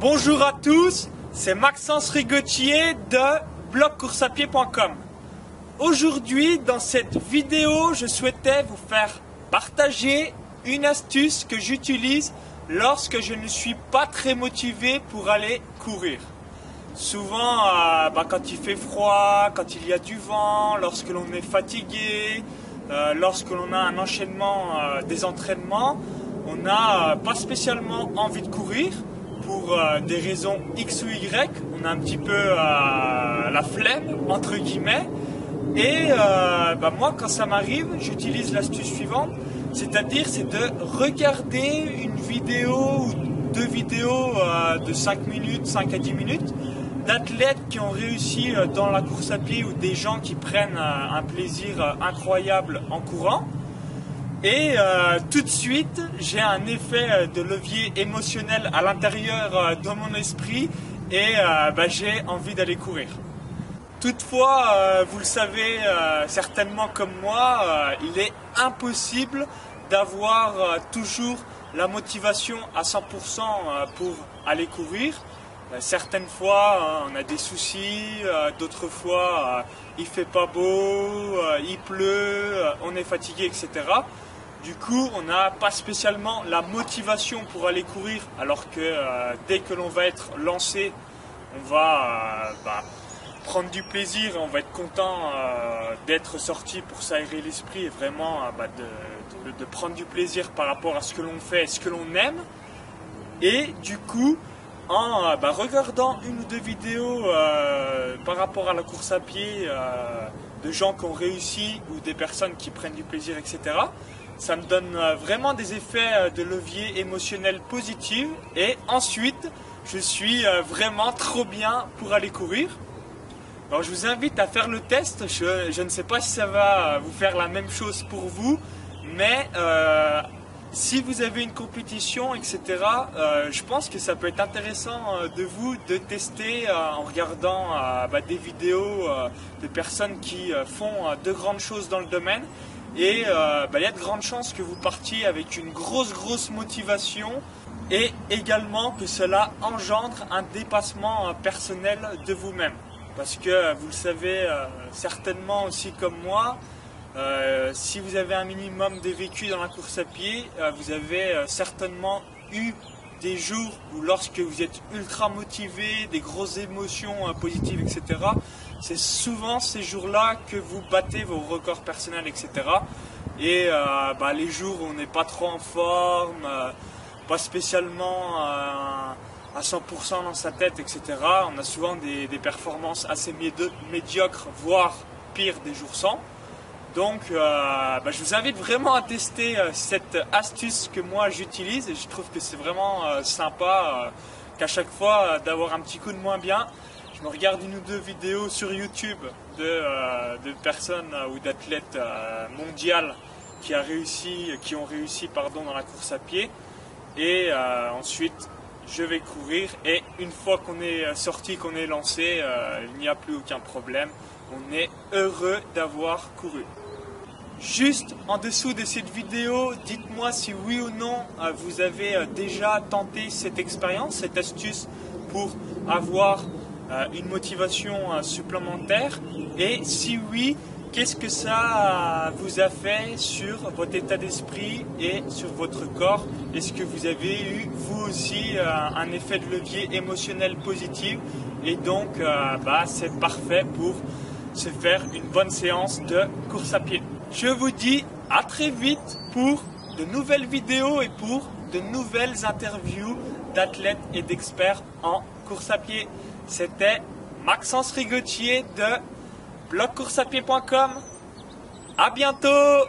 Bonjour à tous, c'est Maxence Rigotier de blogcoursapied.com. Aujourd'hui, dans cette vidéo, je souhaitais vous faire partager une astuce que j'utilise lorsque je ne suis pas très motivé pour aller courir. Souvent, quand il fait froid, quand il y a du vent, lorsque l'on est fatigué, lorsque l'on a un enchaînement des entraînements, on n'a pas spécialement envie de courir pour des raisons X ou Y. On a un petit peu la flemme, entre guillemets. Et moi, quand ça m'arrive, j'utilise l'astuce suivante, c'est-à-dire c'est de regarder une vidéo ou deux vidéos de 5 minutes, 5 à 10 minutes, d'athlètes qui ont réussi dans la course à pied ou des gens qui prennent un plaisir incroyable en courant. Et tout de suite, j'ai un effet de levier émotionnel à l'intérieur de mon esprit et j'ai envie d'aller courir. Toutefois, vous le savez certainement comme moi, il est impossible d'avoir toujours la motivation à 100% pour aller courir. Certaines fois, on a des soucis, d'autres fois, il fait pas beau, il pleut, on est fatigué, etc. Du coup, on n'a pas spécialement la motivation pour aller courir, alors que dès que l'on va être lancé, on va prendre du plaisir, on va être content d'être sorti pour s'aérer l'esprit et vraiment de prendre du plaisir par rapport à ce que l'on fait et ce que l'on aime. Et du coup, en regardant une ou deux vidéos par rapport à la course à pied de gens qui ont réussi ou des personnes qui prennent du plaisir, etc., ça me donne vraiment des effets de levier émotionnel positifs et ensuite je suis vraiment trop bien pour aller courir. Alors je vous invite à faire le test, je ne sais pas si ça va vous faire la même chose pour vous, mais si vous avez une compétition, etc., je pense que ça peut être intéressant de tester en regardant des vidéos de personnes qui font de grandes choses dans le domaine. Et il y a de grandes chances que vous partiez avec une grosse motivation et également que cela engendre un dépassement personnel de vous-même. Parce que vous le savez certainement aussi comme moi, si vous avez un minimum de vécu dans la course à pied, vous avez certainement eu des jours où lorsque vous êtes ultra motivé, des grosses émotions positives, etc., c'est souvent ces jours-là que vous battez vos records personnels, etc. Et les jours où on n'est pas trop en forme, pas spécialement à 100% dans sa tête, etc., on a souvent des performances assez médiocres, voire pire des jours sans. Donc je vous invite vraiment à tester cette astuce que moi j'utilise et je trouve que c'est vraiment sympa qu'à chaque fois d'avoir un petit coup de moins bien. Je me regarde une ou deux vidéos sur YouTube de personnes ou d'athlètes mondiales qui ont réussi dans la course à pied et ensuite je vais courir et une fois qu'on est sorti, qu'on est lancé, il n'y a plus aucun problème. On est heureux d'avoir couru. Juste en dessous de cette vidéo, dites-moi si oui ou non vous avez déjà tenté cette expérience, cette astuce pour avoir une motivation supplémentaire. Et si oui, qu'est-ce que ça vous a fait sur votre état d'esprit et sur votre corps? Est-ce que vous avez eu vous aussi un effet de levier émotionnel positif? Et donc c'est parfait pour se faire une bonne séance de course à pied. Je vous dis à très vite pour de nouvelles vidéos et pour de nouvelles interviews d'athlètes et d'experts en course à pied. C'était Maxence Rigotier de blogcoursapied.com. À bientôt!